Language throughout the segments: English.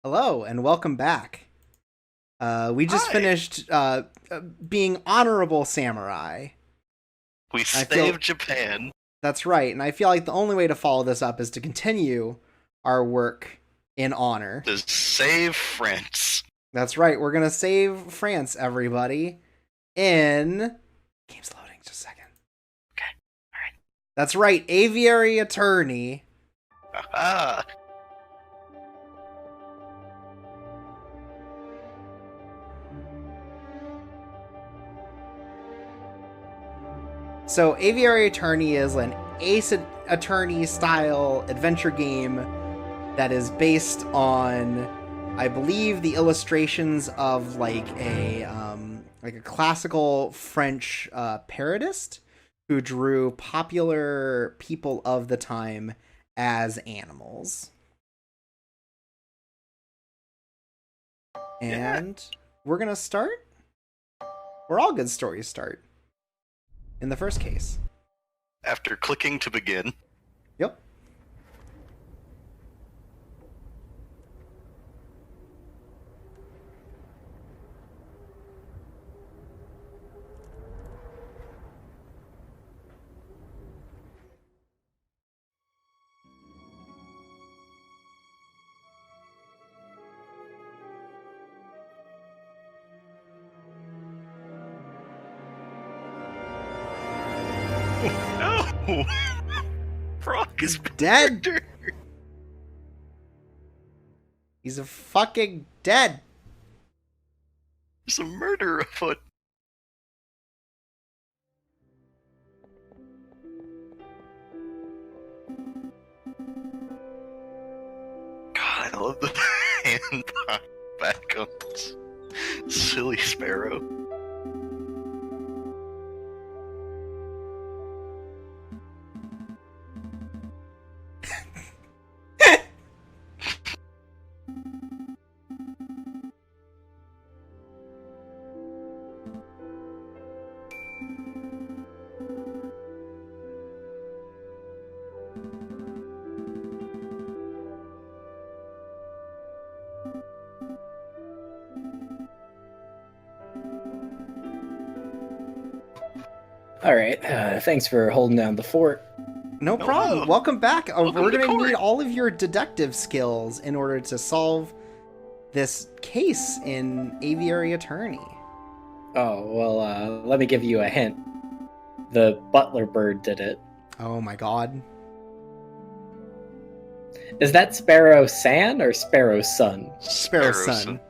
Hello and welcome back. We just Hi. finished being honorable samurai. We I feel saved Japan that's right, and I feel like the only way to follow this up is to continue our work in honor. to save France. That's right, we're gonna save France, everybody. In game's loading, just a second. Okay. Alright. That's right, Aviary Attorney. Ah. So, Aviary Attorney is an Ace Attorney style adventure game that is based on, I believe, the illustrations of like a classical French parodist who drew popular people of the time as animals. Yeah. And we're gonna start where all good stories start. In the first case. After clicking to begin. Yep. No! Brock is Dead. murdered. He's a fucking dead. There's a murder afoot. God, I love the hand back on this silly sparrow. All right. Thanks for holding down the fort. No problem. Hello. Welcome back. Welcome We're to going to court. need all of your deductive skills in order to solve this case in Aviary Attorney. Oh, well, let me give you a hint. The butler bird did it. Oh my god. Is that Sparrow San or Sparrow Son? Sparrow's son.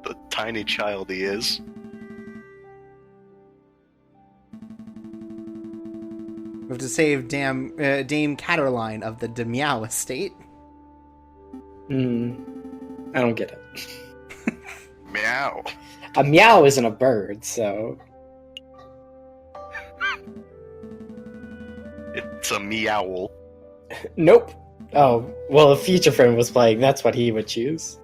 The tiny child he is. We have to save Dame Catterline of the DeMeow estate. I don't get it. Meow. A meow isn't a bird, so... It's a meowl. Nope. Oh, well, if Future Friend was playing, that's what he would choose.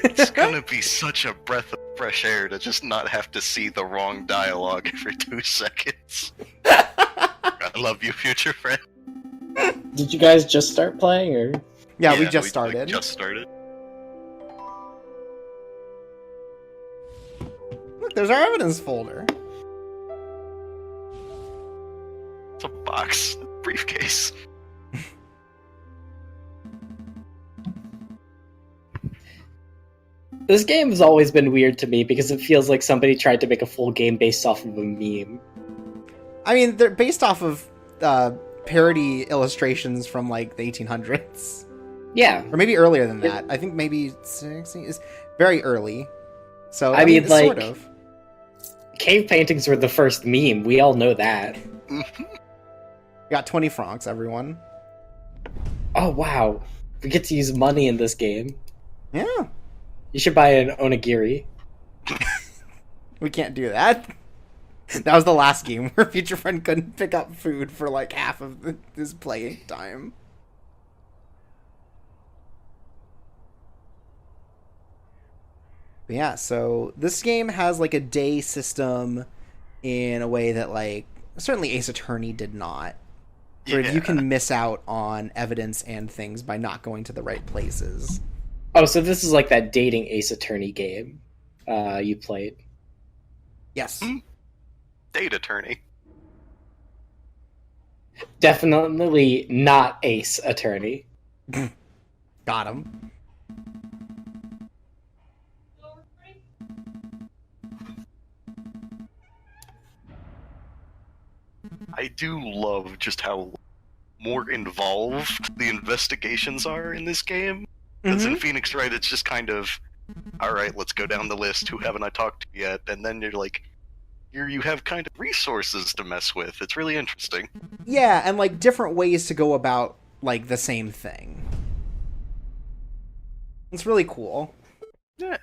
It's gonna be such a breath of fresh air to just not have to see the wrong dialogue every 2 seconds. I love you, future friend. Did you guys just start playing, or...? Yeah, we just started. Like, just started. Look, there's our evidence folder. It's a box, briefcase. This game has always been weird to me because it feels like somebody tried to make a full game based off of a meme. I mean, they're based off of parody illustrations from like the 1800s. Yeah. Or maybe earlier than that. I think maybe 16 is very early. So I mean, it's like, sort of. Cave paintings were the first meme. We all know that. We got 20 francs, everyone. Oh, wow. We get to use money in this game. Yeah, You should buy an onigiri. we can't do that. That was the last game where Future Friend couldn't pick up food for like half of his playing time. But yeah, so this game has like a day system in a way that like certainly Ace Attorney did not. Sort of, Yeah. you can miss out on evidence and things by not going to the right places. Oh, so this is like that dating Ace Attorney game you played. Yes. Date attorney. Definitely not Ace Attorney. Got him. I do love just how more involved the investigations are in this game. Because in Phoenix Wright, it's just kind of, all right, let's go down the list. Who haven't I talked to yet? And then you're like, you have kind of resources to mess with. It's really interesting. Yeah, and like different ways to go about like the same thing. It's really cool. Yeah.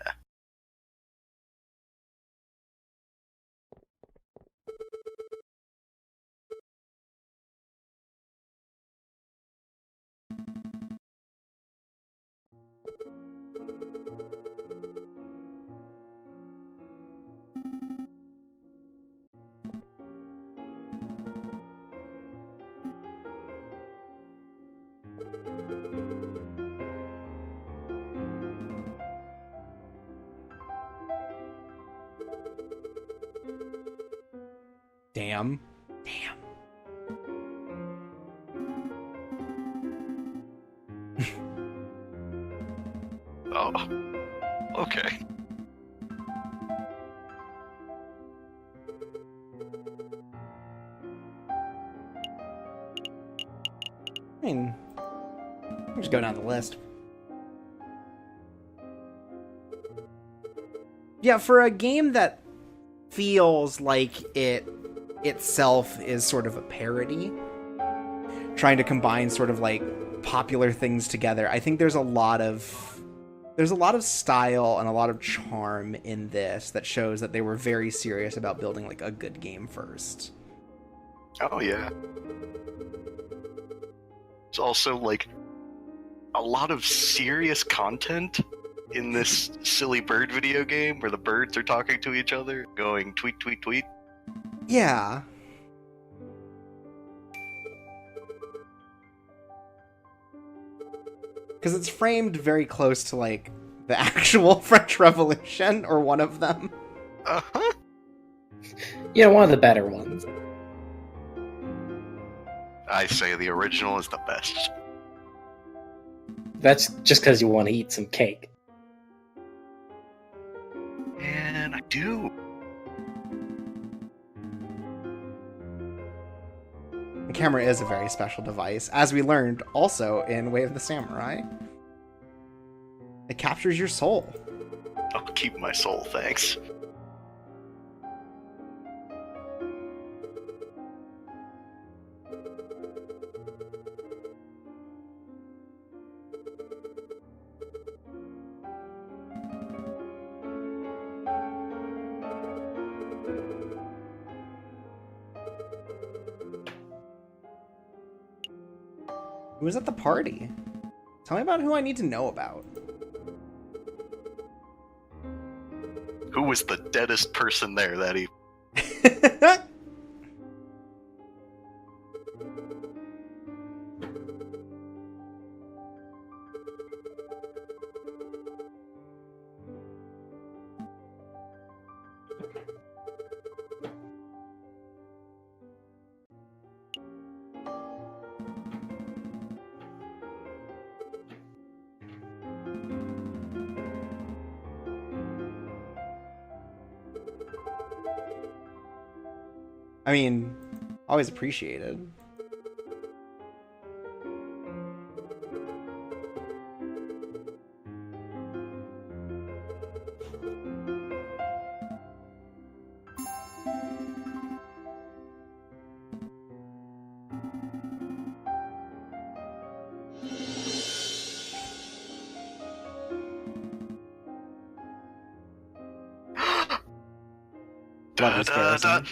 Damn. Damn. Oh. Okay. I mean, just go down the list. Yeah, for a game that feels like it itself is sort of a parody, trying to combine sort of like popular things together, I think there's a lot of style and a lot of charm in this that shows that they were very serious about building like a good game first. Oh, yeah. It's also, like, a lot of serious content in this silly bird video game where the birds are talking to each other, going tweet, tweet, tweet. Yeah. Because it's framed very close to, like, the actual French Revolution, or one of them. Uh-huh. Yeah, one of the better ones. I say the original is the best. That's just because you want to eat some cake. And I do. The camera is a very special device, as we learned also in Way of the Samurai. It captures your soul. I'll keep my soul, thanks. Who was at the party? Tell me about who I need to know about. Who was the deadest person there that evening? I mean, always appreciated. Love this garrison.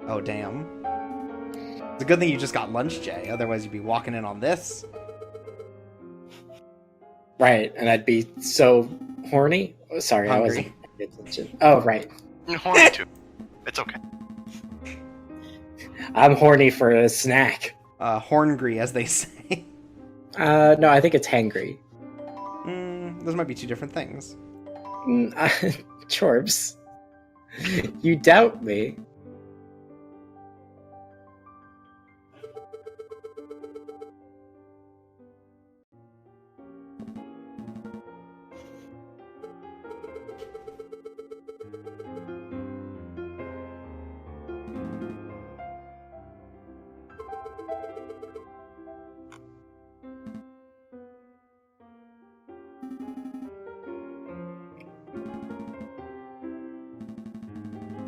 Oh, damn. It's a good thing you just got lunch, Jay. Otherwise, you'd be walking in on this. Right, and I'd be so horny. Sorry, Hungry. I wasn't paying attention. Oh, right. Horny too. It's okay. I'm horny for a snack. Horngry, as they say. No, I think it's hangry. Those might be two different things. Chorbs. You doubt me.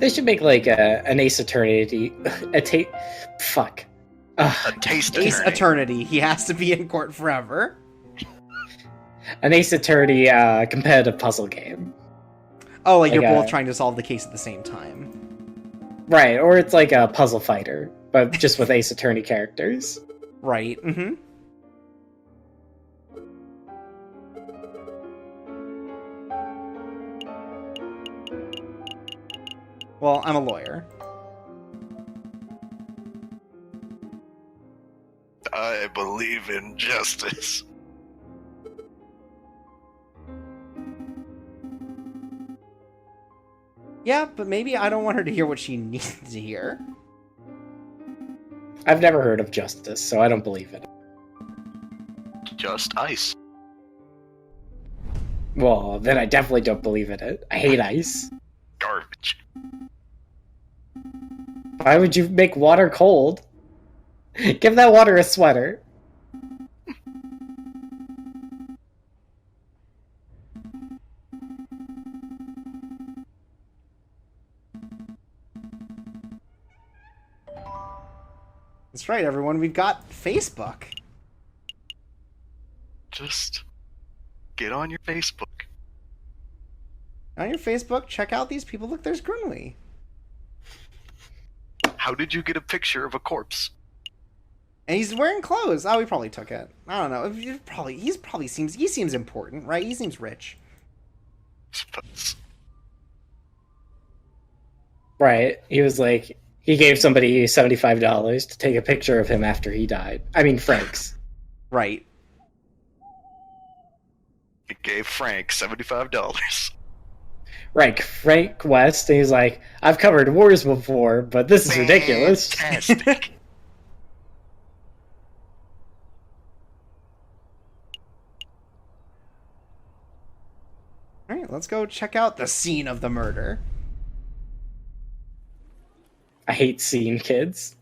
They should make like an Ace Attorney, fuck. A taste Ace attorney. Eternity. He has to be in court forever. An Ace Attorney competitive puzzle game. Oh, like Like you're both a- trying to solve the case at the same time. Right, or it's like a puzzle fighter, but just with Ace Attorney characters. Right. Well, I'm a lawyer. I believe in justice. Yeah, but maybe I don't want her to hear what she needs to hear. I've never heard of justice, so I don't believe it. Just ice. Well, then I definitely don't believe in it. I hate ice. Garbage. Why would you make water cold? Give that water a sweater. That's right, everyone. We've got Facebook. Just get on your Facebook. On your Facebook, check out these people. Look, there's Grunley. How did you get a picture of a corpse? And he's wearing clothes. Oh, he probably took it. I don't know. He seems important, right? He seems rich. Suppose. Right. He was like, he gave somebody $75 to take a picture of him after he died. I mean, Frank's. Right. He gave Frank $75. Right, Frank West, and he's like, I've covered wars before, but this is ridiculous. Fantastic. All right, let's go check out the scene of the murder. I hate seeing kids.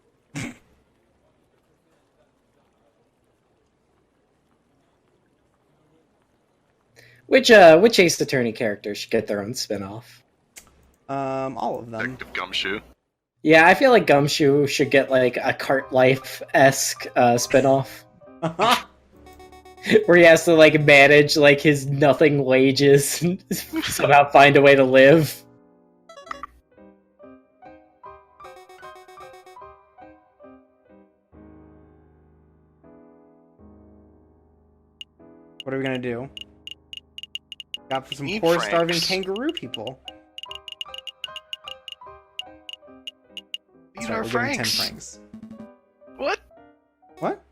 Which Ace Attorney character should get their own spin-off? All of them. Detective Gumshoe. Yeah, I feel like Gumshoe should get like a Cart Life-esque spin-off. Where he has to like manage like his nothing wages and somehow find a way to live. What are we gonna do? Got some Need poor Franks. starving kangaroo people. These That's right, are we're giving 10 Franks. francs. What? What?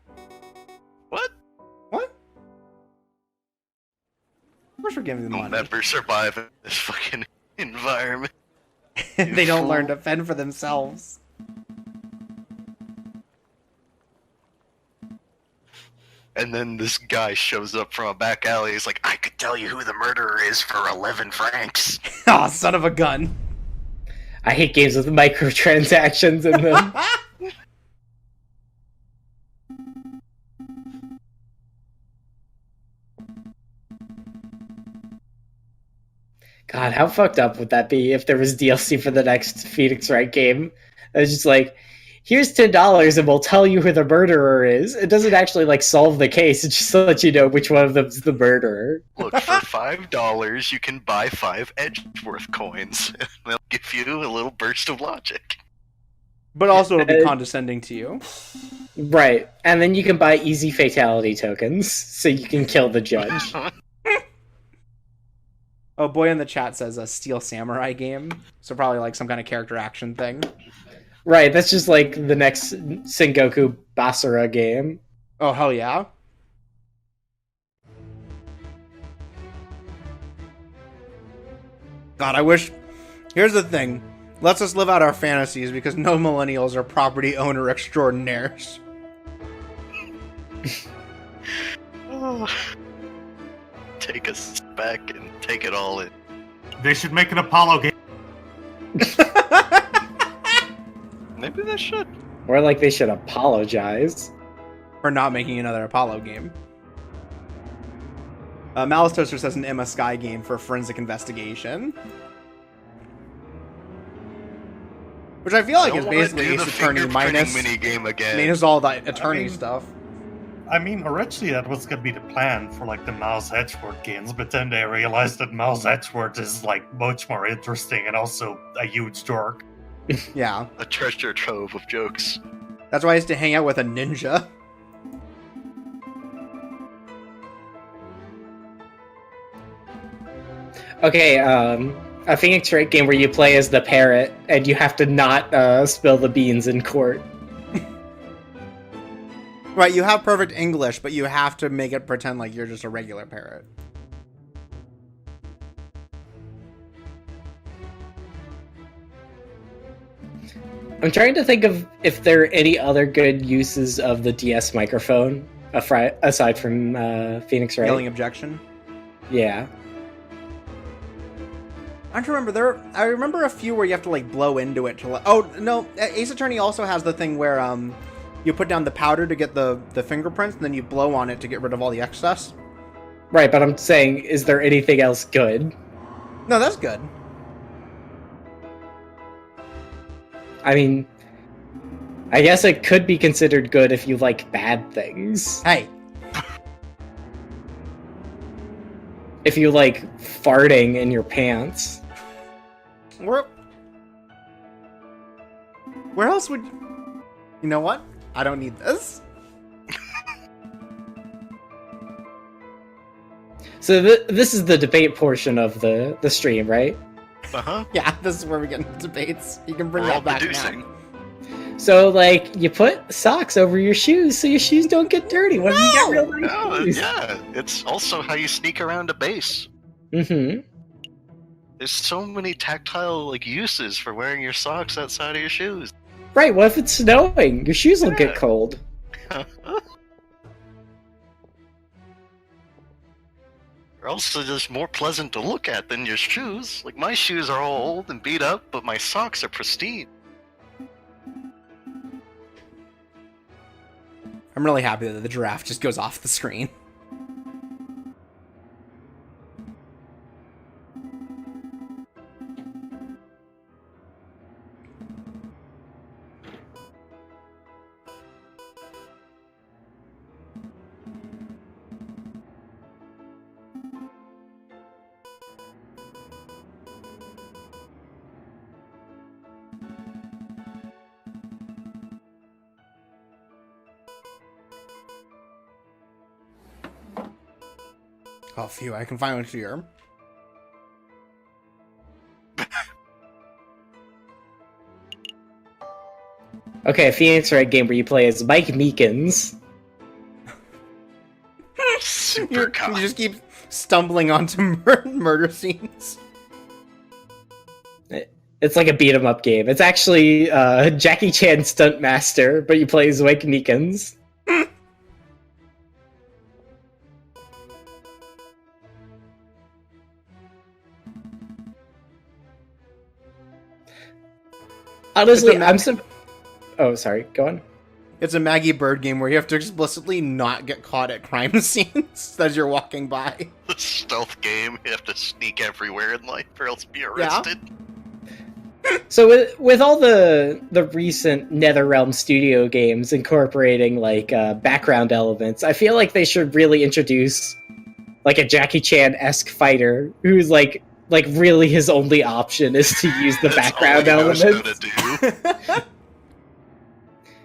What? What? Of course we're giving them They'll money. never survive in this fucking environment. They don't learn fool. to fend for themselves. And then this guy shows up from a back alley. He's like, I could tell you who the murderer is for 11 francs. Aw, son of a gun. I hate games with microtransactions in them. God, how fucked up would that be if there was DLC for the next Phoenix Wright game? It's just like, here's $10 and we'll tell you who the murderer is. It doesn't actually like solve the case. It just lets you know which one of them's the murderer. Look, for $5, you can buy 5 Edgeworth coins. They'll give you a little burst of logic. But also it'll be condescending to you. Right. And then you can buy easy fatality tokens so you can kill the judge. Oh, boy in the chat says a Steel Samurai game. So probably like some kind of character action thing. Right, that's just like the next Sengoku Basara game. Oh, hell yeah. God, I wish... Here's the thing. Let's us live out our fantasies because no millennials are property owner extraordinaires. Oh. Take us back and take it all in. They should make an Apollo game. Maybe they should. Or like they should apologize. For not making another Apollo game. Malice Toaster says an Emma Sky game for forensic investigation. Which I feel like is basically Ace Attorney minus all the attorney stuff. I mean, originally that was gonna be the plan for like the Miles Edgeworth games, but then they realized that Miles Edgeworth is like much more interesting and also a huge dork. Yeah. A treasure trove of jokes. That's why I used to hang out with a ninja. Okay, a Phoenix Wright game where you play as the parrot and you have to not spill the beans in court. Right, you have perfect English, but you have to make it pretend like you're just a regular parrot. I'm trying to think of if there are any other good uses of the DS microphone aside from Phoenix Wright. Yelling objection. Yeah. I don't remember I remember a few where you have to like blow into it to. Oh no, Ace Attorney also has the thing where you put down the powder to get the fingerprints, and then you blow on it to get rid of all the excess. Right, but I'm saying, is there anything else good? No, that's good. I mean, I guess it could be considered good if you like bad things. Hey. If you like farting in your pants. Where else would... You know what? I don't need this. So this is the debate portion of the stream, right? Uh-huh. Yeah, this is where we get into debates. You can bring We're all that back deducing. now. So, like, you put socks over your shoes so your shoes don't get dirty. What if you get real nice Oh, shoes? yeah. It's also how you sneak around a base. Mm-hmm. There's so many tactile like uses for wearing your socks outside of your shoes. Right, what if it's snowing? Your shoes will get cold. They're also just more pleasant to look at than your shoes. Like, my shoes are all old and beat up, but my socks are pristine. I'm really happy that the giraffe just goes off the screen. Oh, phew, I can find one here. Okay, a Phoenix Wright game where you play as Mike Meekins. Super You cop. just keep stumbling onto murder scenes. It's like a beat 'em up game. It's actually Jackie Chan Stuntmaster, but you play as Mike Meekins. Honestly, Oh, sorry. Go on. It's a Maggie Bird game where you have to explicitly not get caught at crime scenes as you're walking by. The stealth game, you have to sneak everywhere in life or else be arrested. So with all the recent NetherRealm Studio games incorporating like background elements, I feel like they should really introduce like a Jackie Chan-esque fighter who's like really his only option is to use the background elements.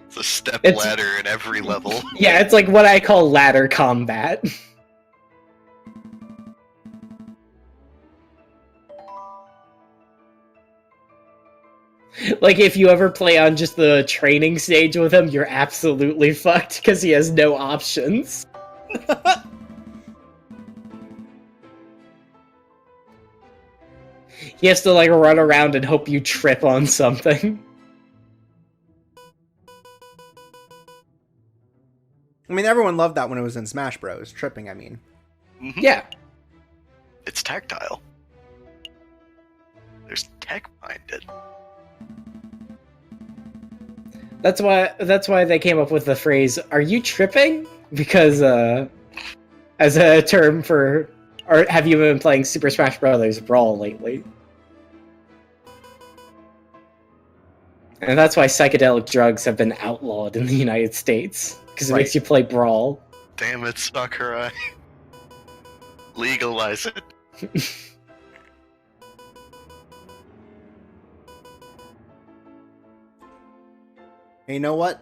It's a step ladder in every level. Yeah, it's like what I call ladder combat. Like, if you ever play on just the training stage with him, you're absolutely fucked because he has no options. He has to, like, run around and hope you trip on something. I mean, everyone loved that when it was in Smash Bros. Tripping, I mean. Mhm. Yeah. It's tactile. There's tech behind it. That's why they came up with the phrase, "Are you tripping?" Because, as a term for... Or have you been playing Super Smash Bros. Brawl lately? And that's why psychedelic drugs have been outlawed in the United States. Because it makes you play Brawl. Damn it, Sakurai. Legalize it. And you know what?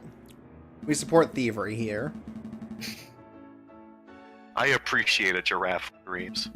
We support thievery here. I appreciate a giraffe with dreams.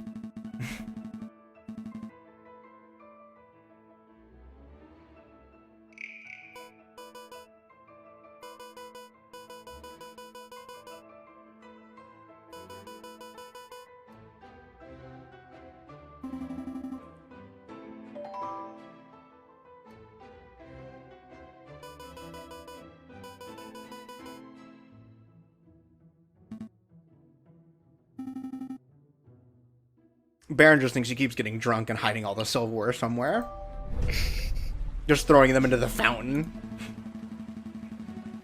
Baron just thinks he keeps getting drunk and hiding all the silverware somewhere. Just throwing them into the fountain.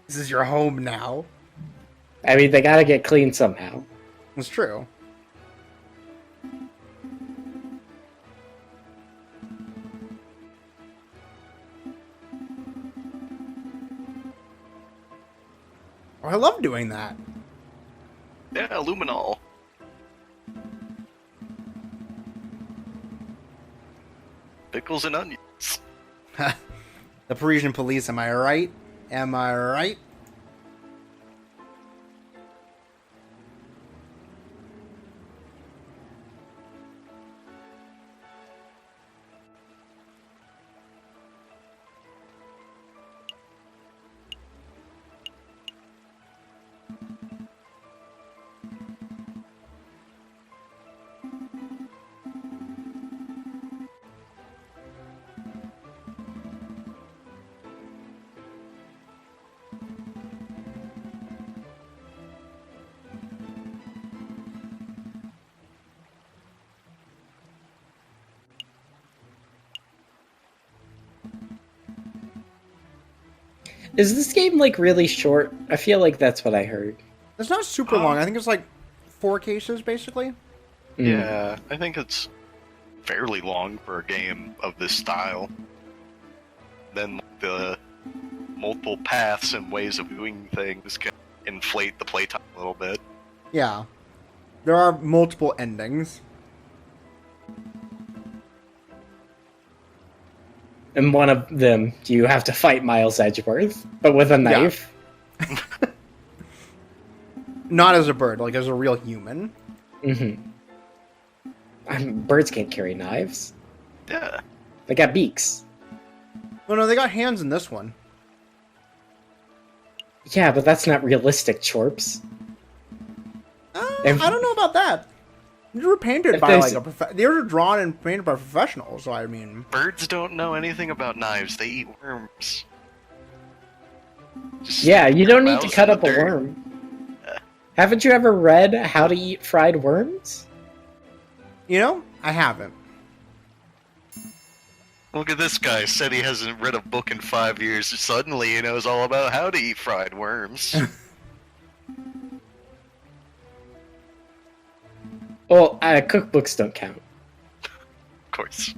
This is your home now. I mean, they gotta get clean somehow. It's true. Oh, I love doing that. Yeah, luminol. Pickles and onions. The Parisian police, am I right? Am I right? Is this game, like, really short? I feel like that's what I heard. It's not super long. I think it's like 4 cases, basically. Yeah, I think it's fairly long for a game of this style. Then the multiple paths and ways of doing things can inflate the playtime a little bit. Yeah. There are multiple endings. And one of them, you have to fight Miles Edgeworth, but with a knife. Not as a bird, like as a real human. Birds can't carry knives. Yeah. They got beaks. Oh no, they got hands in this one. Yeah, but that's not realistic, Chorps. I don't know about that. They were painted by like they were drawn and painted by professionals, so I mean... Birds don't know anything about knives. They eat worms. Yeah, you don't need to mouse cut in up the a dirt. worm. Haven't you ever read How to Eat Fried Worms? You know, I haven't. Look at this guy. Said he hasn't read a book in 5 years. Suddenly he knows all about how to eat fried worms. Well, cookbooks don't count. Of course.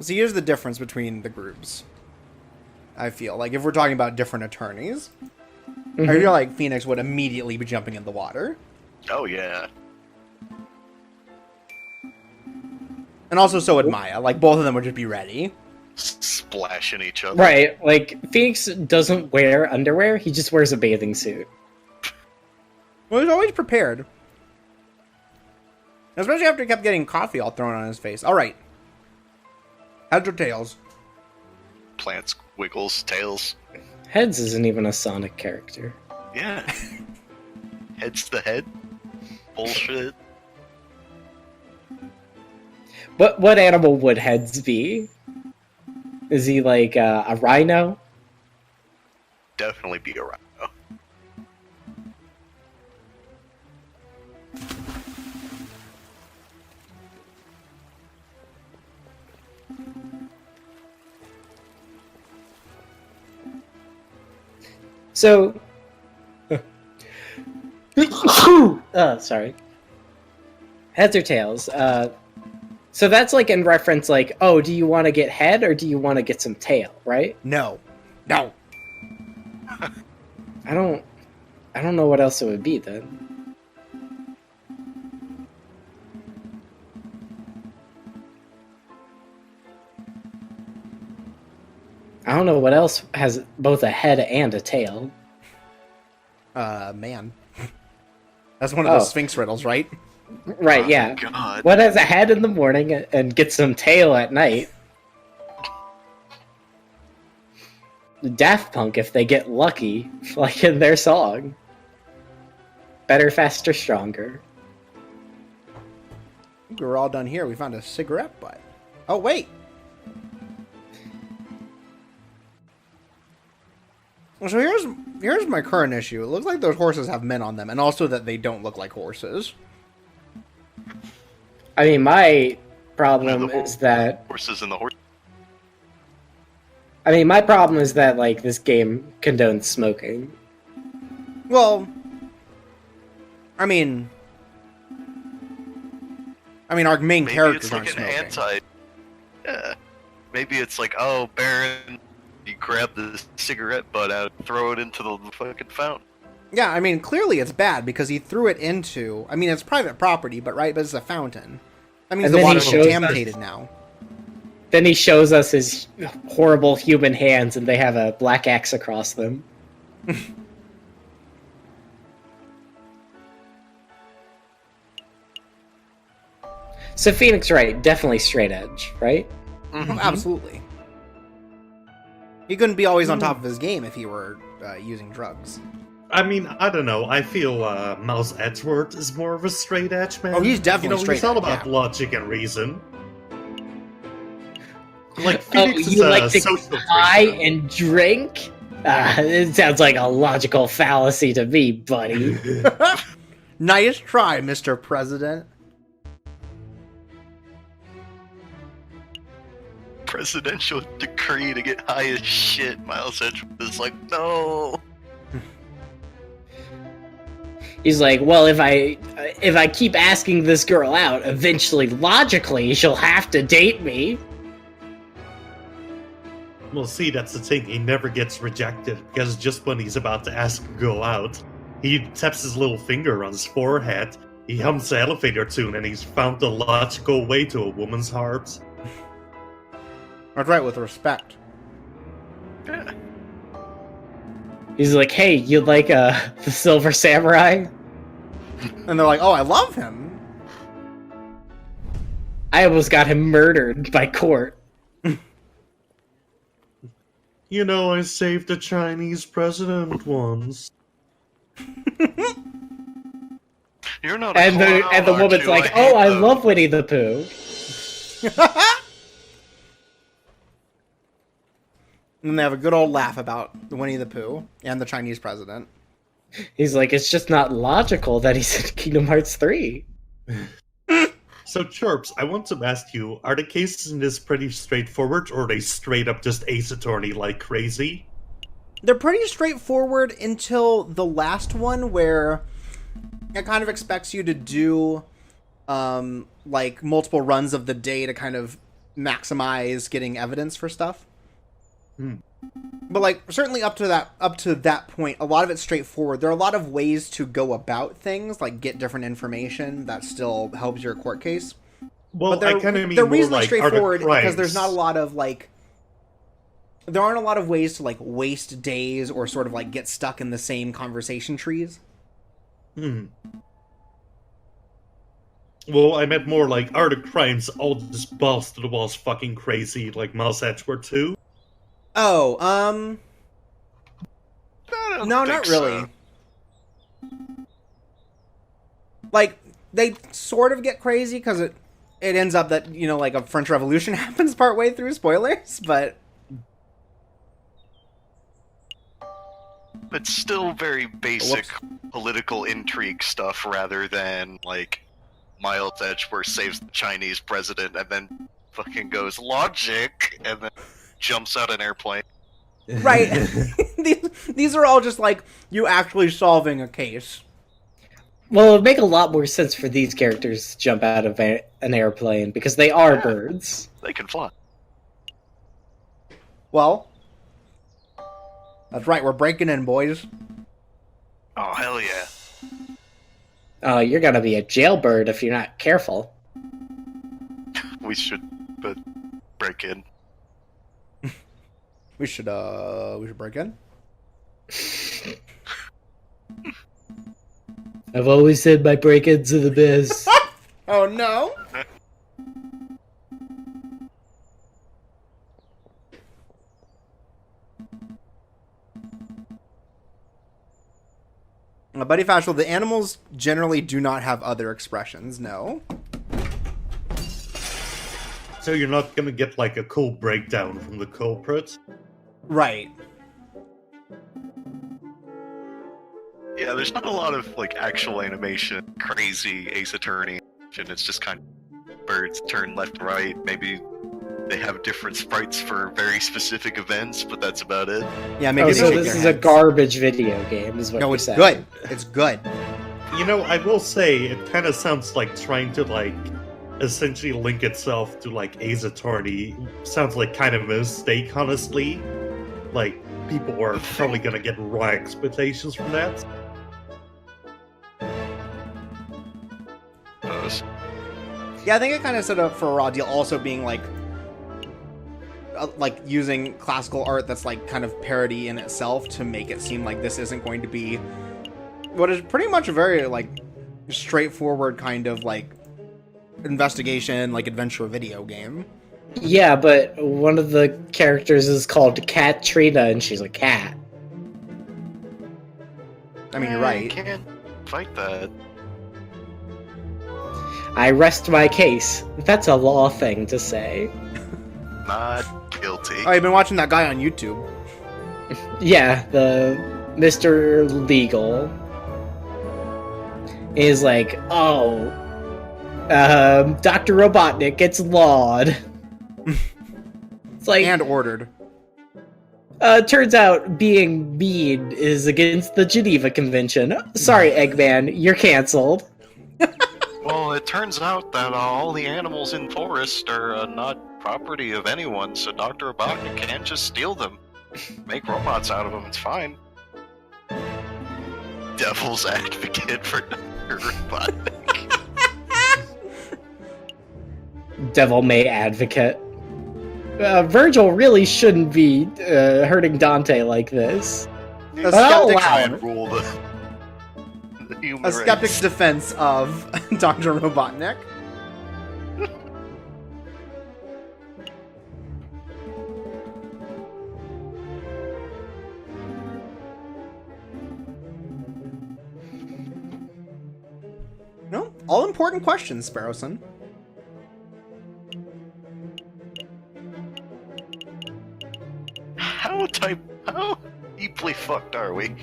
So here's the difference between the groups. I feel like if we're talking about different attorneys, I feel like Phoenix would immediately be jumping in the water. Oh, yeah. And also so would Maya. Like, both of them would just be ready. Splashing each other. Right, like, Phoenix doesn't wear underwear, he just wears a bathing suit. Well, he's always prepared. Especially after he kept getting coffee all thrown on his face. Alright. Heads or tails? Plants, wiggles, tails. Heads isn't even a Sonic character. Yeah. Head's the head. Bullshit. What animal would Heads be? Is he like a rhino? Definitely be a rhino. So, sorry. Heads or tails? So that's like in reference, like, oh, do you want to get head or do you want to get some tail, right? No. No. I don't know what else it would be then. I don't know what else has both a head and a tail. Man. That's one of those Sphinx riddles, right? Right, yeah. God. What has a head in the morning and gets some tail at night? Daft Punk, if they get lucky, like in their song. Better, faster, stronger. I think we're all done here. We found a cigarette butt. Oh, wait. So here's my current issue. It looks like those horses have men on them, and also that they don't look like horses. I mean, my problem is that... Horses and the horse. I mean, my problem is that, like, this game condones smoking. Well, I mean, our main Maybe characters it's aren't like an smoking. anti. Yeah. Maybe it's like, oh, Baron, you grab the cigarette butt out, throw it into the fucking fountain. Yeah, I mean, clearly it's bad because he threw it into... I mean, it's private property, but it's a fountain. That means And the then he water's shows contaminated now. Then he shows us his horrible human hands, and they have a black axe across them. So Phoenix, right? Definitely straight edge, right? Oh, absolutely. He couldn't be always on top of his game if he were using drugs. I mean, I don't know. I feel Miles Edgeworth is more of a straight edge man. Oh, he's definitely straight He's all edge, about yeah. logic and reason. Like Oh, Phoenix you is like a to social get high drinker. and drink? It sounds like a logical fallacy to me, buddy. Nice try, Mr. President. Presidential decree to get high as shit. Miles Edgeworth is like, no. He's like, well, if I keep asking this girl out, eventually, logically, she'll have to date me. Well, see, that's the thing. He never gets rejected because just when he's about to ask a girl out, he taps his little finger on his forehead. He hums the elevator tune, and he's found the logical way to a woman's heart. That's right, with respect. Yeah. He's like, hey, you like the Silver Samurai? And they're like, oh, I love him. I almost got him murdered by court. You know, I saved the Chinese president once. You're not a And the clown, woman's aren't you? like, hate oh, I them." love Winnie the Pooh. And they have a good old laugh about Winnie the Pooh and the Chinese president. He's like, it's just not logical that he's in Kingdom Hearts 3. So, Chirps, I want to ask you, are the cases in this pretty straightforward, or are they straight up just Ace Attorney like crazy? They're pretty straightforward until the last one, where it kind of expects you to do like multiple runs of the day to kind of maximize getting evidence for stuff. But like certainly up to that point, a lot of it's straightforward. There are a lot of ways to go about things, like get different information that still helps your court case. Well, but they're, I kind of mean they're more reasonably like, are the straightforward because crimes- there's not a lot of like. There aren't a lot of ways to like waste days or sort of like get stuck in the same conversation trees. Well, I meant more like, are the crimes all just balls to the walls fucking crazy like Miles Edgeworth 2? Oh, I don't no, think not so. really. Like, they sort of get crazy because it ends up that, you know, like a French Revolution happens partway through, spoilers, but... It's still very basic political intrigue stuff rather than, like, Miles Edgeworth saves the Chinese president and then fucking goes, logic, and then jumps out an airplane. Right. These are all just like, you actually solving a case. Well, it would make a lot more sense for these characters to jump out of an airplane, because they are birds. They can fly. Well, that's right, we're breaking in, boys. Oh, hell yeah. Oh, you're gonna be a jailbird if you're not careful. We should break in. We should break in. I've always said my break-ins are the best. Oh no! Buddy Fashel, the animals generally do not have other expressions, no. So you're not gonna get like a cool breakdown from the culprit? Right. Yeah, there's not a lot of, like, actual animation, crazy Ace Attorney. It's just kind of birds turn left and right. Maybe they have different sprites for very specific events, but that's about it. Yeah, maybe Oh, they so shake this their is a heads. garbage video game, is what No, you're it's saying. good. It's good. You know, I will say, it kind of sounds like trying to, like, essentially link itself to, like, Ace Attorney. Sounds like kind of a mistake, honestly. Like, people are probably gonna get raw expectations from that. Yeah, I think it kind of set up for a raw deal also being like using classical art that's like kind of parody in itself to make it seem like this isn't going to be what is pretty much a very like straightforward kind of like investigation, like adventure video game. Yeah, but one of the characters is called Katrina, and she's a cat. I mean, you're You right. can't fight that. I rest my case. That's a law thing to say. Not guilty. Oh, you've been watching that guy on YouTube. Yeah, the Mr. Legal is like, oh, Dr. Robotnik gets lawed. It's like, And ordered. turns out being mean is against the Geneva Convention. Sorry, Eggman, you're canceled. Well, it turns out that all the animals in forest are not property of anyone, so Dr. Robotnik can't just steal them. Make robots out of them, it's fine. Devil's advocate for Dr. Robotnik. Devil May Advocate. Virgil really shouldn't be hurting Dante like this. A Oh, skeptic's, Try wow. and rule the human a skeptic's race. defense of Dr. Robotnik. No, all important questions, Sparrowson. How deeply fucked are we?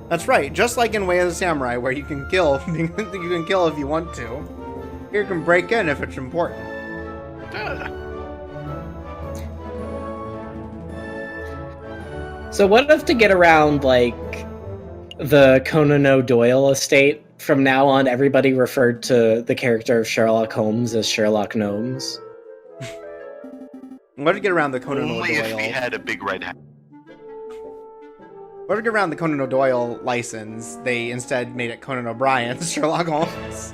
That's right, just like in Way of the Samurai, where you can kill, you can kill if you want to. Here you can break in if it's important. So what if to get around, like, the Conan O'Doyle estate, from now on everybody referred to the character of Sherlock Holmes as Sherlock Gnomes? What to get around the Conan Only if he O'Doyle? had a big red hat. Or to get around the Conan O'Doyle license, they instead made it Conan O'Brien's Sherlock Holmes.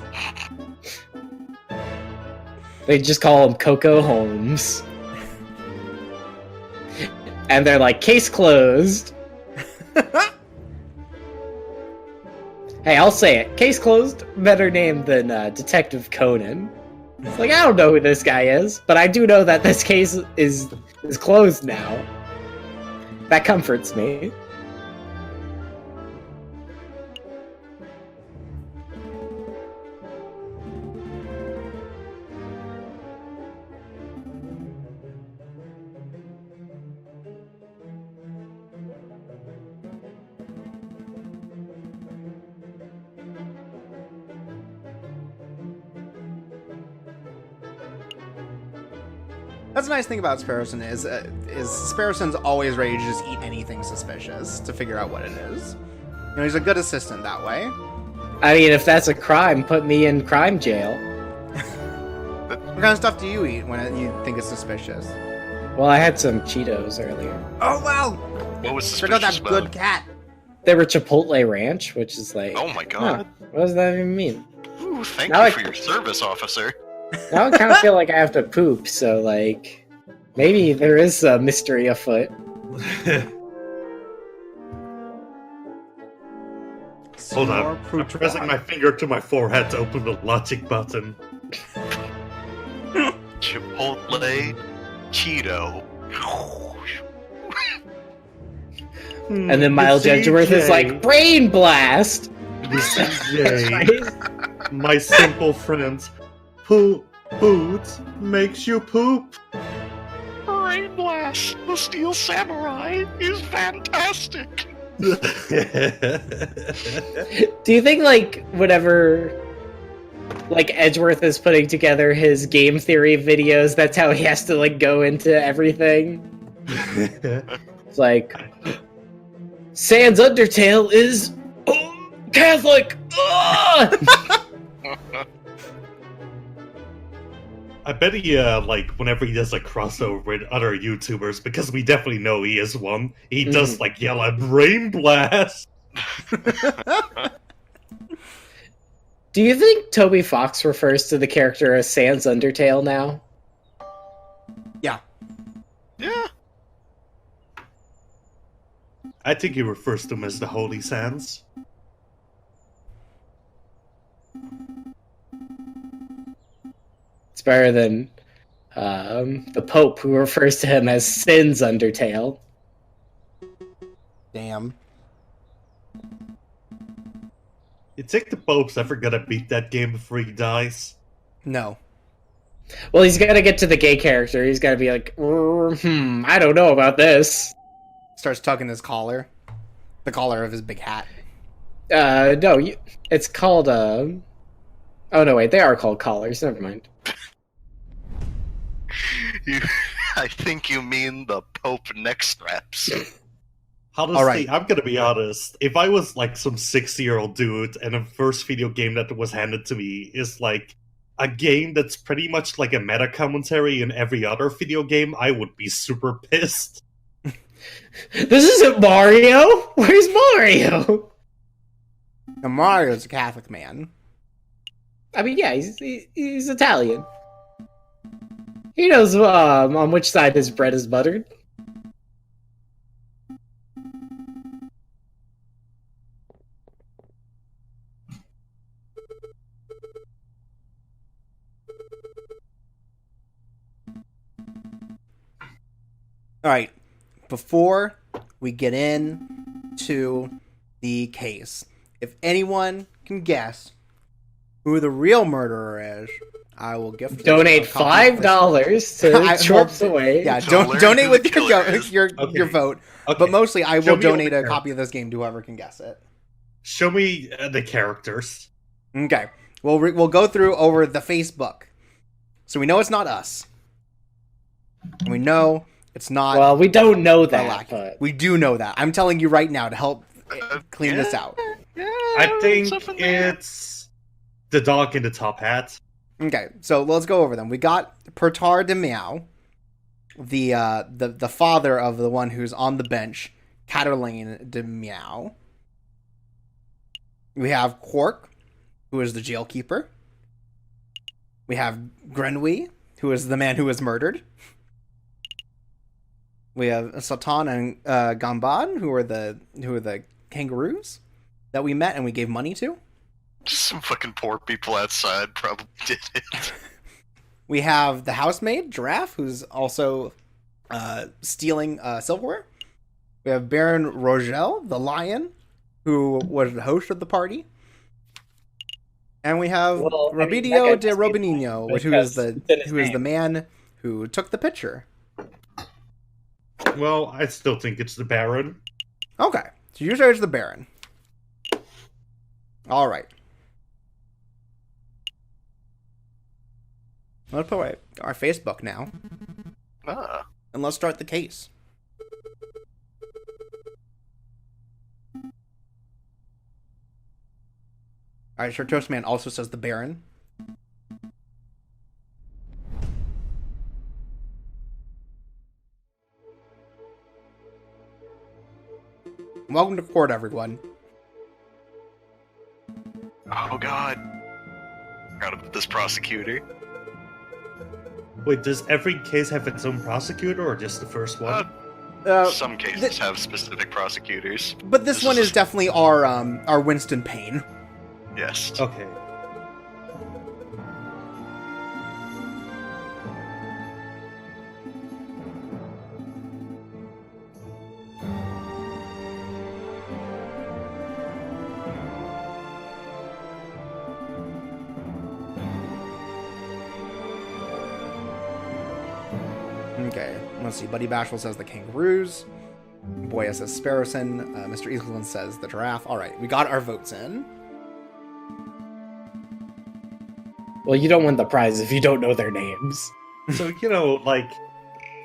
They just call him Coco Holmes. And they're like, case closed. Hey, I'll say it. Case closed. Better name than Detective Conan. It's like, I don't know who this guy is, but I do know that this case is closed now. That comforts me. That's the nice thing about Sparrowson is Sparrowson's always ready to just eat anything suspicious to figure out what it is. You know, he's a good assistant that way. I mean, if that's a crime, put me in crime jail. What kind of stuff do you eat when you think it's suspicious? Well, I had some Cheetos earlier. Oh, wow! What was Check out suspicious that about good cat! They were Chipotle Ranch, which is like... Oh my god. What does that even mean? Ooh, thank Now you I- for your service, officer. Now I kind of feel like I have to poop, so like... Maybe there is a mystery afoot. Hold on. I'm pressing my finger to my forehead to open the logic button. Chipotle Cheeto. And then Miles The Edgeworth is CJ. like, brain blast! The CJ, my simple friends. Poot makes you poop. Brain Blast, the Steel Samurai, is fantastic. Do you think, like, whenever, like, Edgeworth is putting together his game theory videos, that's how he has to, like, go into everything? It's like, Sans Undertale is Catholic! I bet he, like, whenever he does a crossover with other YouTubers, because we definitely know he is one, he does, like, yell at Brain Blast! Do you think Toby Fox refers to the character as Sans Undertale now? Yeah. Yeah. I think he refers to him as the Holy Sans. It's better than the Pope, who refers to him as Sin's Undertale. Damn. You think the Pope's ever gonna beat that game before he dies? No. Well, he's got to get to the gay character. He's got to be like, I don't know about this. Starts tugging his collar. The collar of his big hat. No, it's called, Oh, no, wait, they are called collars. Never mind. I think you mean the Pope neck straps. Honestly, Alright. I'm gonna be honest. If I was like some 60-year-old dude and the first video game that was handed to me is like a game that's pretty much like a meta commentary in every other video game, I would be super pissed. This isn't Mario! Where's Mario? Now, Mario's a Catholic man. I mean, yeah, he's Italian. He knows on which side his bread is buttered. Alright, before we get into the case, if anyone can guess who the real murderer is, I will gift them Donate a copy of this- $5 to I- Schwartz Away. Yeah, To learn donate who with the killer is. your Okay. vote. Okay. But mostly, I Show will me all donate the a copy of this game to whoever can guess it. Show me the characters. Okay, we'll go through over the Facebook, so we know it's not us, and we know it's not. Well, we don't know that, Lilac. but... We do know that. I'm telling you right now to help clean this out. Yeah, I think something there. it's the dog in the top hat. Okay, so let's go over them. We got Pertar de Meow, the father of the one who's on the bench, Cataline de Meow. We have Quark, who is the jailkeeper. We have Grenouille, who is the man who was murdered. We have Satan and Gambad, who are the kangaroos that we met and we gave money to. Just some fucking poor people outside probably did it. We have the housemaid, Giraffe, who's also stealing silverware. We have Baron Rogel, the lion, who was the host of the party. And we have Robidio de Robinino, who is the man who took the picture. Well, I still think it's the Baron. Okay, so you say it's the Baron. All right. Let's put away our Facebook now. And let's start the case. Alright, Sir Toastman also says the Baron. Welcome to court, everyone. Oh god. Forgot about this prosecutor. Wait, does every case have its own prosecutor, or just the first one? Some cases have specific prosecutors. But this one is definitely our Winston Payne. Yes. Okay. Okay, let's see. Buddy Bashful says the kangaroos. Boya says Sparrowson. Mr. Eastland says the giraffe. All right, we got our votes in. Well, you don't win the prize if you don't know their names. So, like,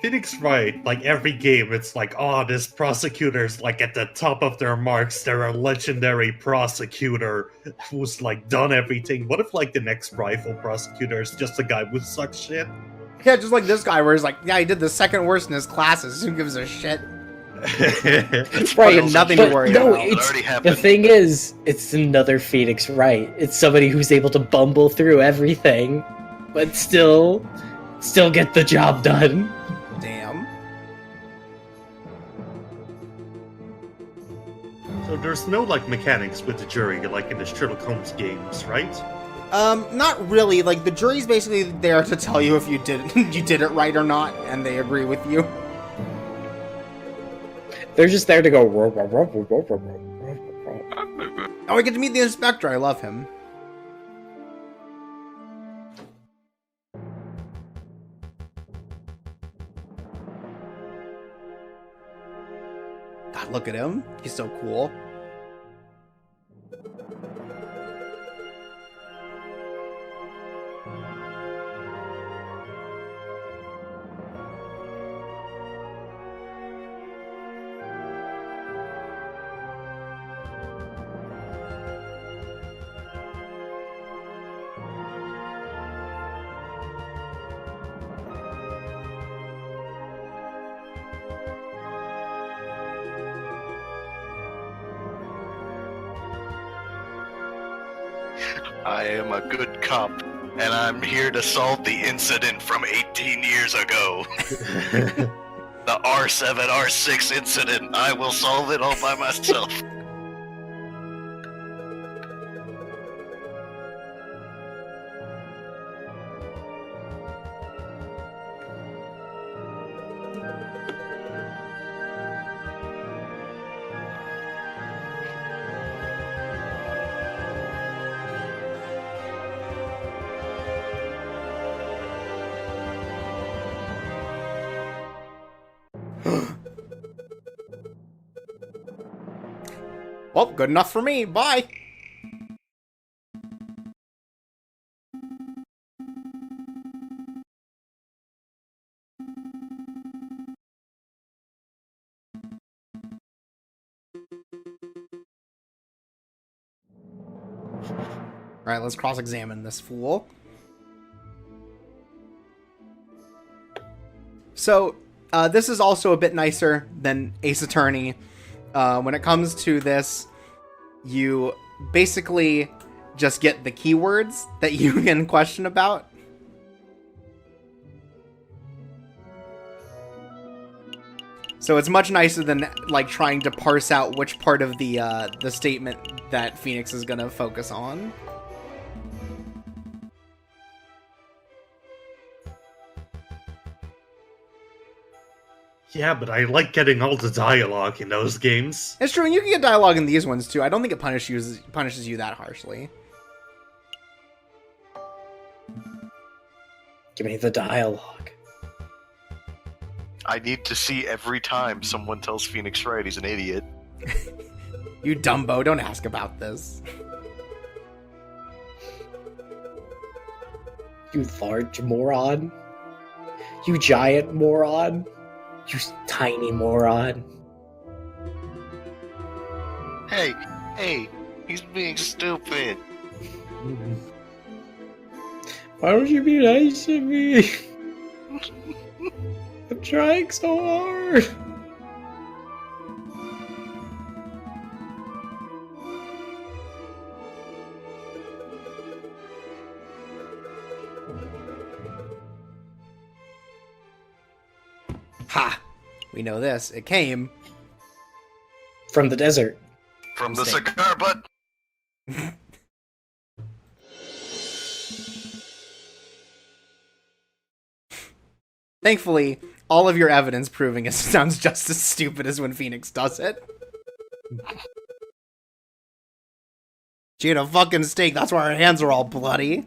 Phoenix Wright, like, every game, it's like, oh, this prosecutor's, like, at the top of their marks. They're a legendary prosecutor who's, like, done everything. What if, like, the next rifle prosecutor is just a guy who sucks shit? Yeah, just like this guy where he's like, yeah, he did the second worst in his classes. Who gives a shit? Right, nothing to worry about. The thing is, it's another Phoenix Wright. It's somebody who's able to bumble through everything, but still get the job done. Damn. So there's no, like, mechanics with the jury, like in the Sherlock Holmes games, right? Not really. Like, the jury's basically there to tell you if you did it right or not, and they agree with you. They're just there to go. Oh, I get to meet the inspector. I love him. God, look at him. He's so cool. I am a good cop, and I'm here to solve the incident from 18 years ago. The R7, R6 incident. I will solve it all by myself. Well, good enough for me. Bye. Alright, let's cross-examine this fool. So, this is also a bit nicer than Ace Attorney, When it comes to this, you basically just get the keywords that you can question about. So it's much nicer than like trying to parse out which part of the statement that Phoenix is gonna focus on. Yeah, but I like getting all the dialogue in those games. It's true, and you can get dialogue in these ones too. I don't think it punishes you that harshly. Give me the dialogue. I need to see every time someone tells Phoenix Wright he's an idiot. You Dumbo, don't ask about this. You large moron. You giant moron. You tiny moron. Hey, he's being stupid. Why don't you be nice to me? I'm trying so hard. Ha! We know this. It came From the desert. From the Mistake. cigar butt. Thankfully, all of your evidence proving it sounds just as stupid as when Phoenix does it. She ate a fucking steak, that's why her hands are all bloody.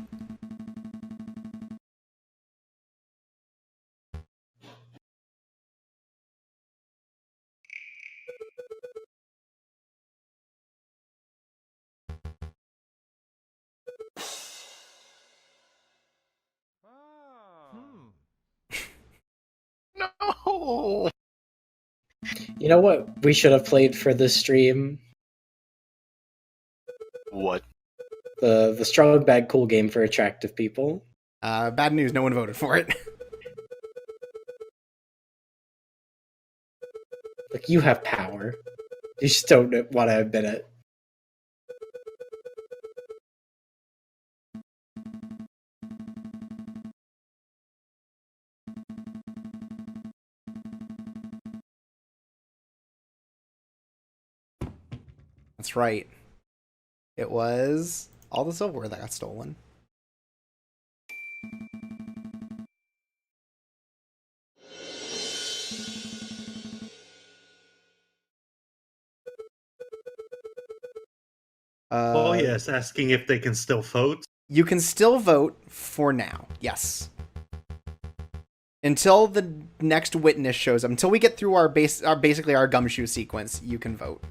No. You know what we should have played for this stream? What? The strong bad cool game for attractive people. Bad news, no one voted for it. Like, you have power. You just don't want to admit it. That's right. It was all the silverware that got stolen. Oh yes, asking if they can still vote. You can still vote for now, yes. Until the next witness shows up, until we get through basically our gumshoe sequence, you can vote.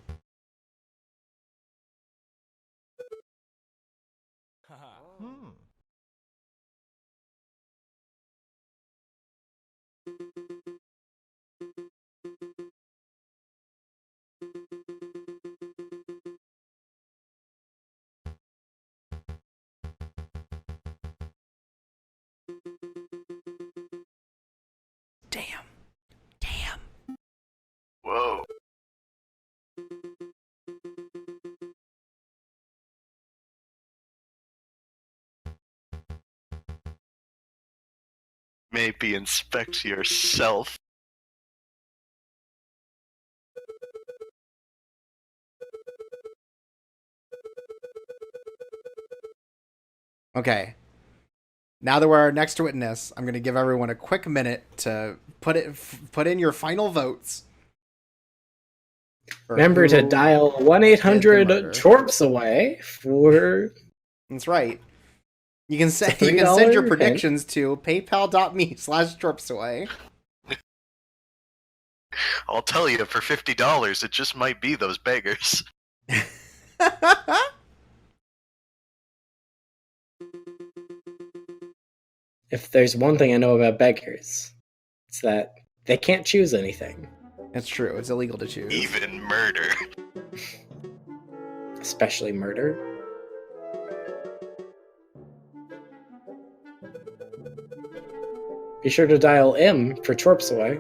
Damn. Whoa. Maybe inspect yourself. Okay. Now that we're our next witness, I'm going to give everyone a quick minute to put in your final votes. Remember to dial 1-800-CHORPS-AWAY for... That's right. You can send $3 your hint. predictions to paypal.me/chorpsaway. I'll tell you, for $50, it just might be those beggars. If there's one thing I know about beggars, it's that they can't choose anything. It's true. It's illegal to choose. Even murder. Especially murder. Be sure to dial M for Chorpsaway.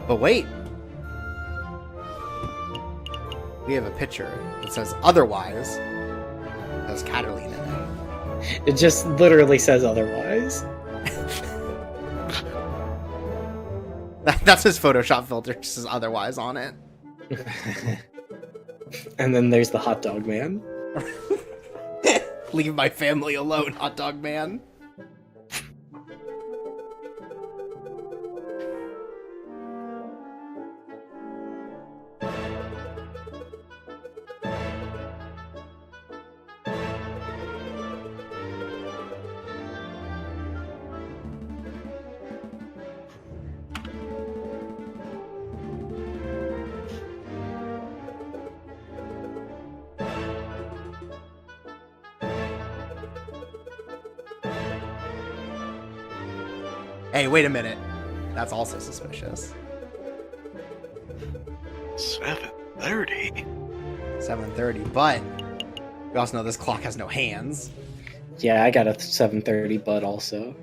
But wait. We have a picture that says otherwise. Has Cataline in it. It just literally says otherwise. That's his Photoshop filter. It just says otherwise on it. And then there's the hot dog man. Leave my family alone, hot dog man. Hey, wait a minute. That's also suspicious. 7:30. 7:30, but we also know this clock has no hands. Yeah, I got a 7:30 bud also.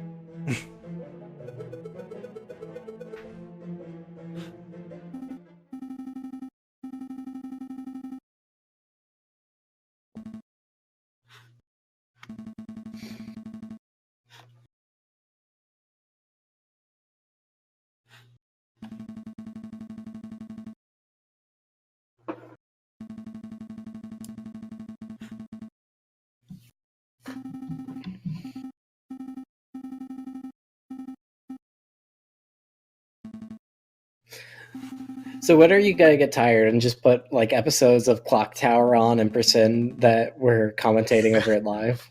So when are you gonna get tired and just put like episodes of Clock Tower on and pretend that we're commentating over it live?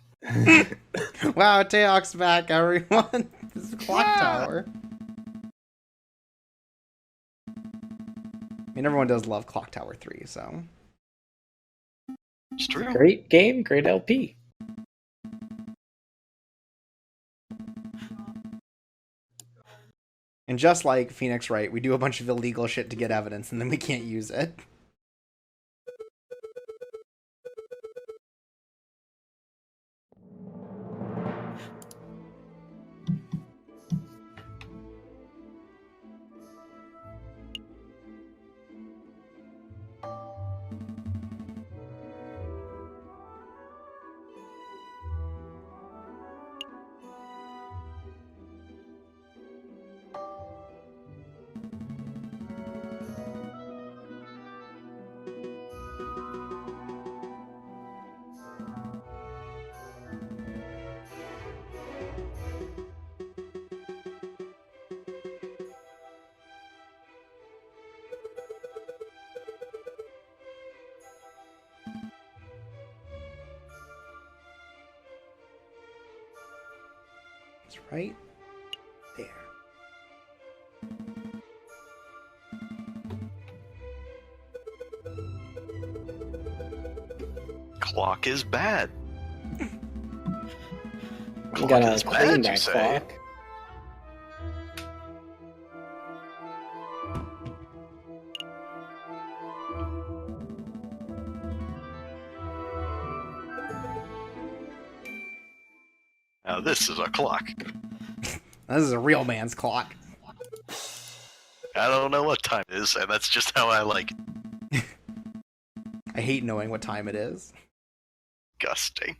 Wow, Teok's back, everyone. This is Clock Tower. I mean, everyone does love Clock Tower 3, so. It's true. Great game, great LP. And just like Phoenix Wright, we do a bunch of illegal shit to get evidence, and then we can't use it. It's right there. Clock is bad. I'm gonna is clean bad, you that say? clock. Now this is a clock. This is a real man's clock. I don't know what time it is, and that's just how I like it. I hate knowing what time it is. Disgusting.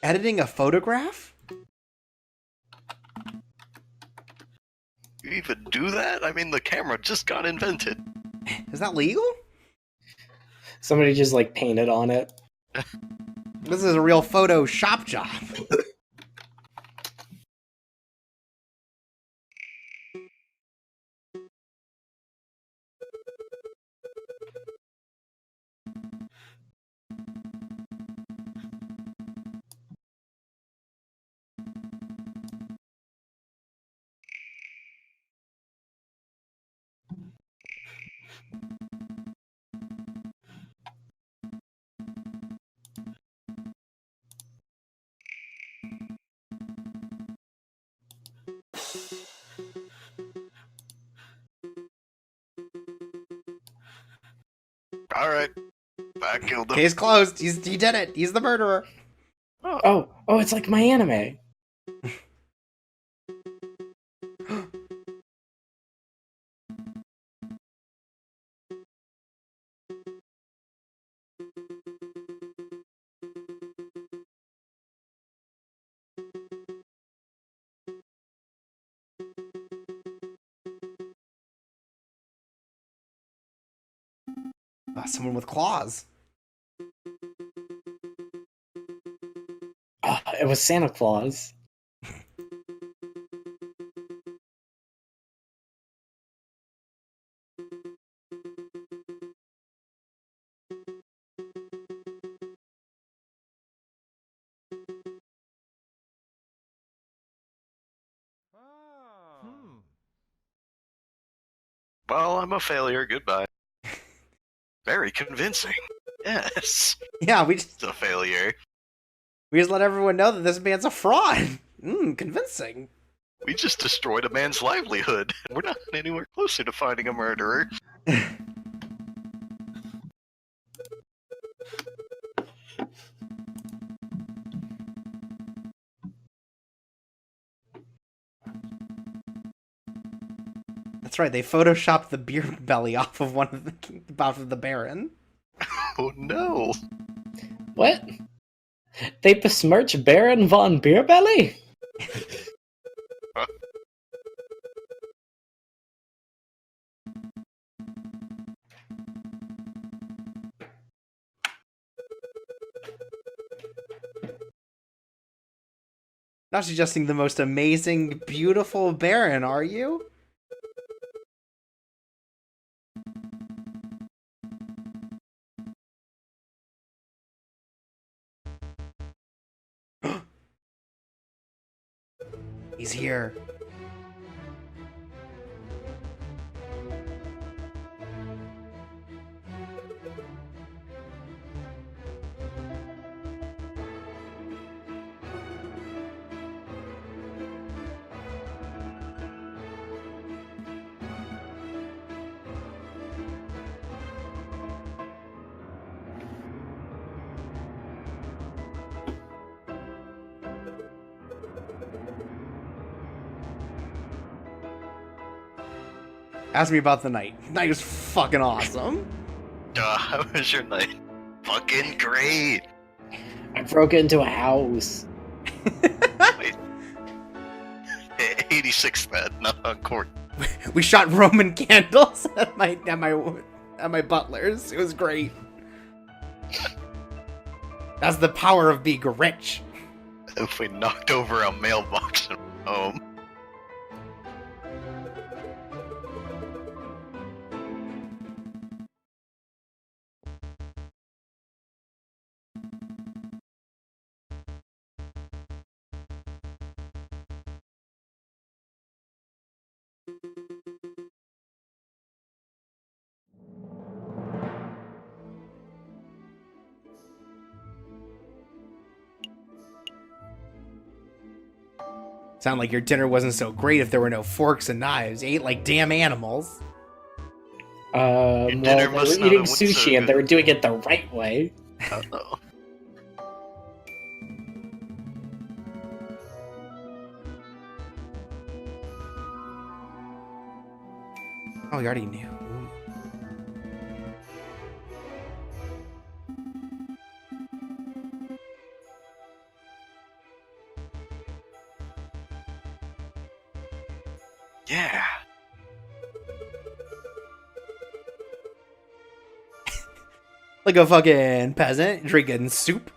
Editing a photograph? You even do that? I mean, the camera just got invented. Is that legal? Somebody just like painted on it. This is a real photo shop job. All right, I killed him. Case closed. He did it. He's the murderer. Oh, it's like my anime. Someone with claws. Oh, it was Santa Claus. Well, I'm a failure. Goodbye. Very convincing. Yes. Yeah, we It's a failure. just let everyone know that this man's a fraud. Convincing. We just destroyed a man's livelihood. We're not anywhere closer to finding a murderer. That's right. They photoshopped the beer belly off of the Baron. Oh no. What? They besmirch Baron von Beerbelly? Not suggesting the most amazing, beautiful Baron, are you? He's here. Ask me about the night. The night was fucking awesome. How was your night? Fucking great. I broke into a house. Wait. 86th then, not on court. We shot Roman candles at my butler's. It was great. That's the power of being rich. If we knocked over a mailbox in home. Sound like your dinner wasn't so great if there were no forks and knives. You ate like damn animals. Well, dinner they must were not eating have went so sushi and they good. were doing it the right way. Uh-oh. Oh, you already knew. Yeah. Like a fucking peasant drinking soup.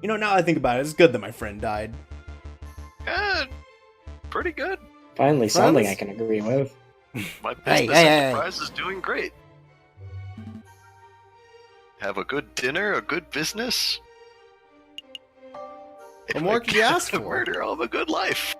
Now I think about it, it's good that my friend died. Good. Pretty good. Finally, something I Friends? can agree with. My Hey, business hey, hey. enterprise is doing great. Have a good dinner, a good business. What more could you ask for? Murder, I'll have a good life.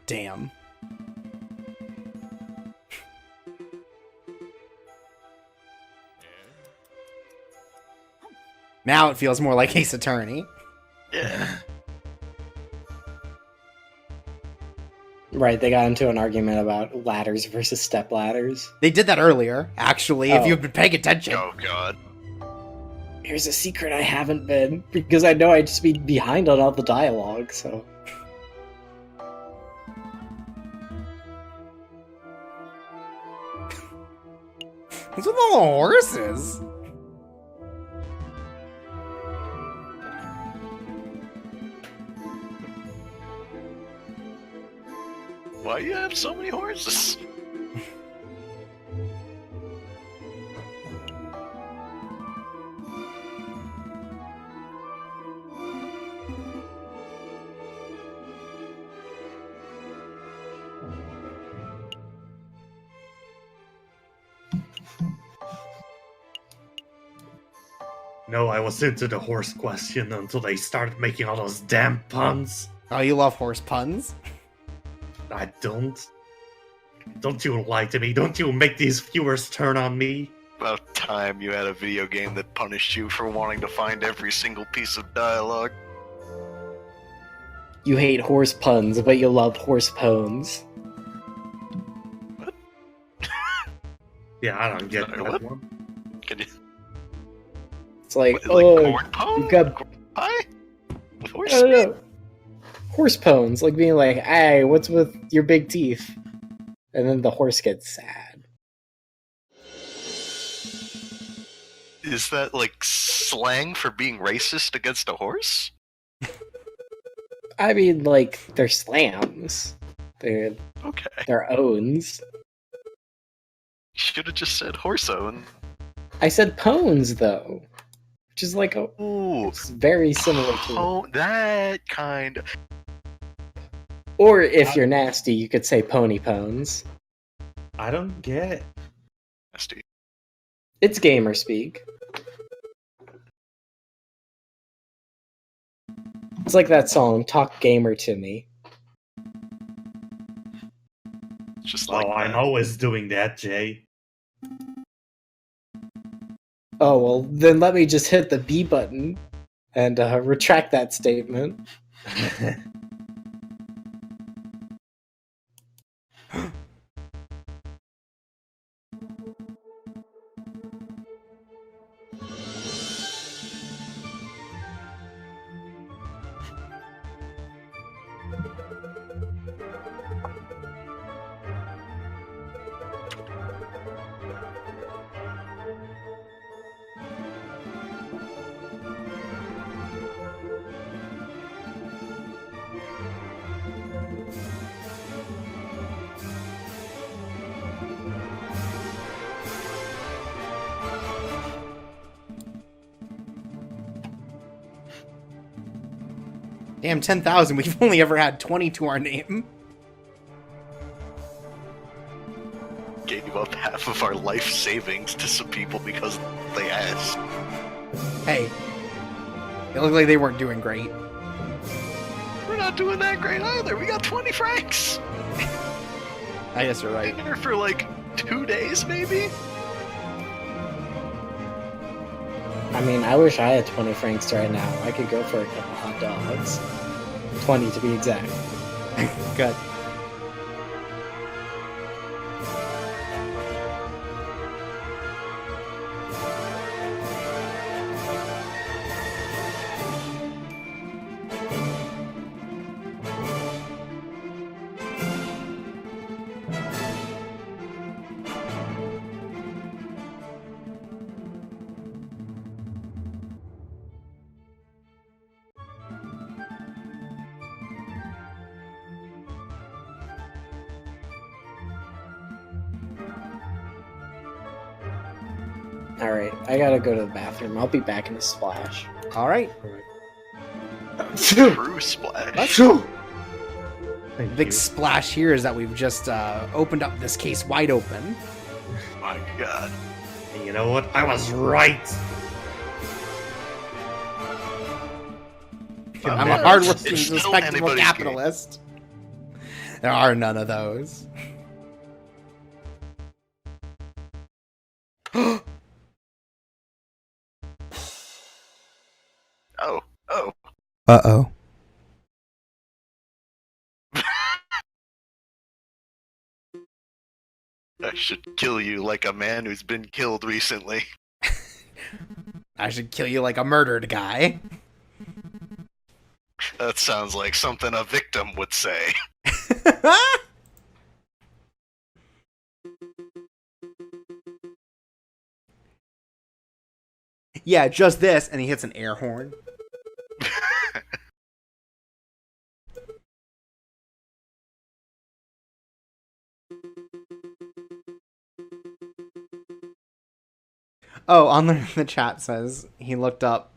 Damn. Now it feels more like Ace Attorney. Yeah. Right, they got into an argument about ladders versus step ladders. They did that earlier, actually, if Oh. you've been paying attention. Oh god. Here's a secret I haven't been, because I know I'd just be behind on all the dialogue, so... What's with all the horses? Why you have so many horses? No, I was into the horse question until they started making all those damn puns. Oh, you love horse puns? I don't. Don't you lie to me. Don't you make these viewers turn on me. About time you had a video game that punished you for wanting to find every single piece of dialogue. You hate horse puns, but you love horse pones. Yeah, I don't get Sorry, that what? one. Can you It's like, like oh, corn pone? you've got... Corn pie? With horse I don't meat? know. Horse pones, like being like, hey, what's with your big teeth? And then the horse gets sad. Is that like slang for being racist against a horse? I mean, like, they're slams. They're Okay. owns. Should have just said horse own. I said pones, though. Which is like, Ooh. it's very similar to... Oh, that kind of... Or if you're nasty, you could say pony pones. I don't get. Nasty. It's gamer speak. It's like that song, Talk Gamer to Me. Just like Oh, I'm that. always doing that, Jay. Oh, well, then let me just hit the B button and retract that statement. Damn, 10,000. We've only ever had 20 to our name. Gave up half of our life savings to some people because they asked. Hey, it looked like they weren't doing great. We're not doing that great either. We got 20 francs. I guess you're right. Been here for like 2 days, maybe? I mean, I wish I had 20 francs right now. I could go for a couple hot dogs. 20 to be exact. Good. Alright, I gotta go to the bathroom. I'll be back in a splash. All right. True splash. Thank Big you. splash here is that we've just opened up this case wide open. My God. And you know what? I was right. I'm a It's hardworking, still respectable anybody's capitalist. There are none of those. Oh, oh. Uh-oh. I should kill you like a man who's been killed recently. I should kill you like a murdered guy. That sounds like something a victim would say. Yeah, just this, and he hits an air horn. Oh, on the chat says he looked up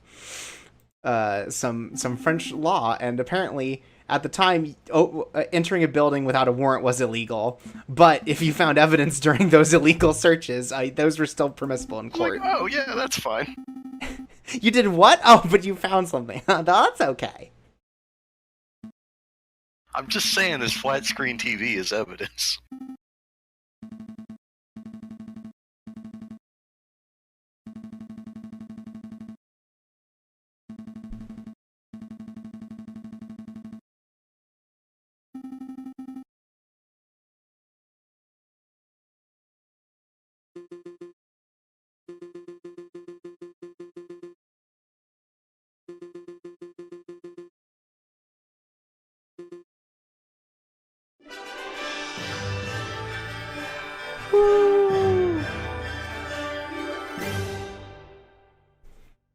some French law, and apparently at the time entering a building without a warrant was illegal. But if you found evidence during those illegal searches, those were still permissible in court. Like, oh, yeah, that's fine. You did what? Oh, but you found something. That's okay. I'm just saying this flat screen TV is evidence.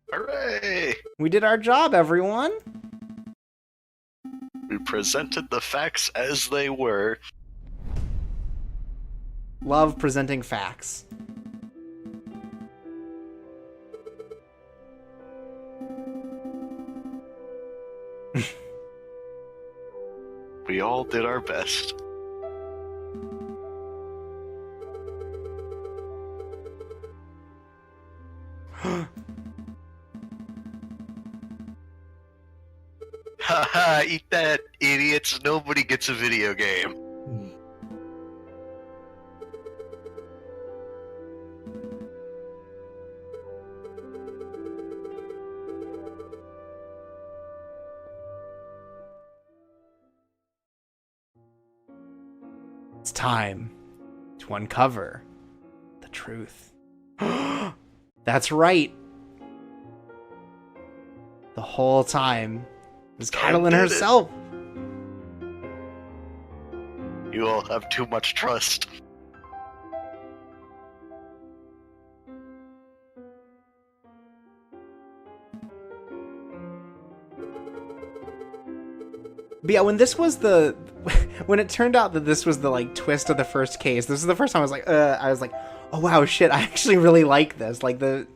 Hooray! We did our job, everyone. We presented the facts as they were. Love presenting facts. We all did our best. Haha, eat that, idiots. Nobody gets a video game. It's time to uncover the truth. That's right. The whole time it was Catalin did it. herself. You all have too much trust. But yeah, when when it turned out that this was the like twist of the first case, this is the first time I was like, oh wow, shit, I actually really like this. Like that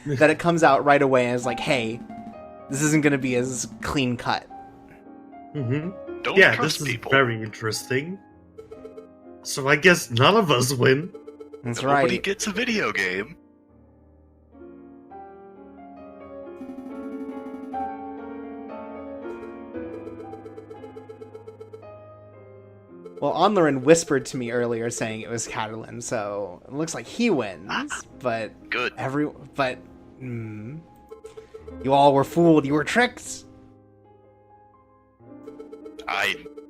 it comes out right away and is like, hey, this isn't gonna be as clean cut. Mm-hmm. Don't Yeah, trust this is people. very interesting. So I guess none of us win. That's Nobody right. gets a video game. Well, Onlarin whispered to me earlier saying it was Catalin, so it looks like he wins. But Good. You all were fooled. You were tricked.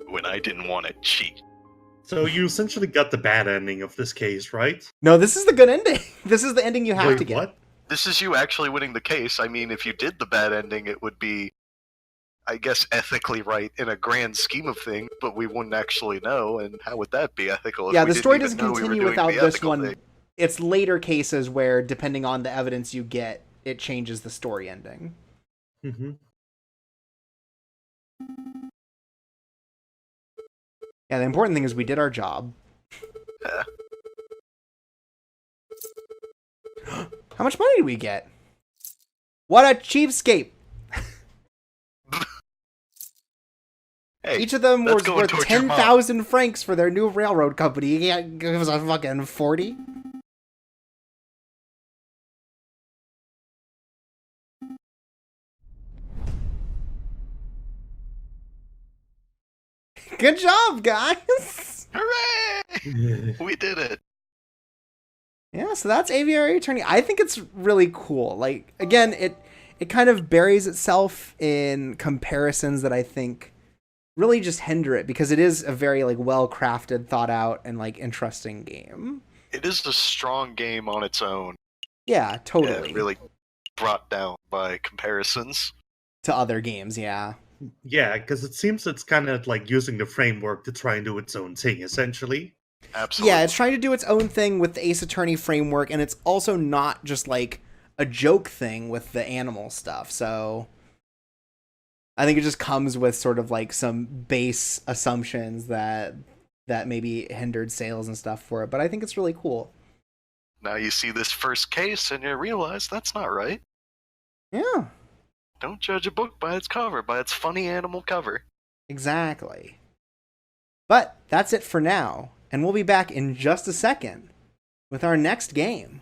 When I didn't want to cheat. So you essentially got the bad ending of this case, right? No, this is the good ending. This is the ending you have Wait, to get. what? This is you actually winning the case. I mean, if you did the bad ending, it would be, I guess, ethically right in a grand scheme of things, but we wouldn't actually know, and how would that be ethical? If Yeah, we the didn't story even doesn't know we were continue doing without the this ethical one. thing? It's later cases where, depending on the evidence you get, it changes the story ending. Mm-hmm. Yeah, the important thing is we did our job. Yeah. How much money did we get? What a cheapskate! Hey, Each of them that's was going worth towards your mom. 10,000 francs for their new railroad company. You can't give us a fucking 40? Good job, guys! Hooray! We did it. Yeah, so that's Aviary Attorney. I think it's really cool. Like, again, it kind of buries itself in comparisons that I think really just hinder it, because it is a very like well-crafted, thought out, and like interesting game. It is a strong game on its own. Yeah, totally. Yeah, really brought down by comparisons. To other games, yeah. Yeah, because it seems it's kind of like using the framework to try and do its own thing, essentially. Absolutely. Yeah, it's trying to do its own thing with the Ace Attorney framework, and it's also not just like a joke thing with the animal stuff. So I think it just comes with sort of like some base assumptions that maybe hindered sales and stuff for it. But I think it's really cool. Now you see this first case and you realize that's not right. Yeah, Don't judge a book by its cover, by its funny animal cover. exactly. But that's it for now, and we'll be back in just a second with our next game.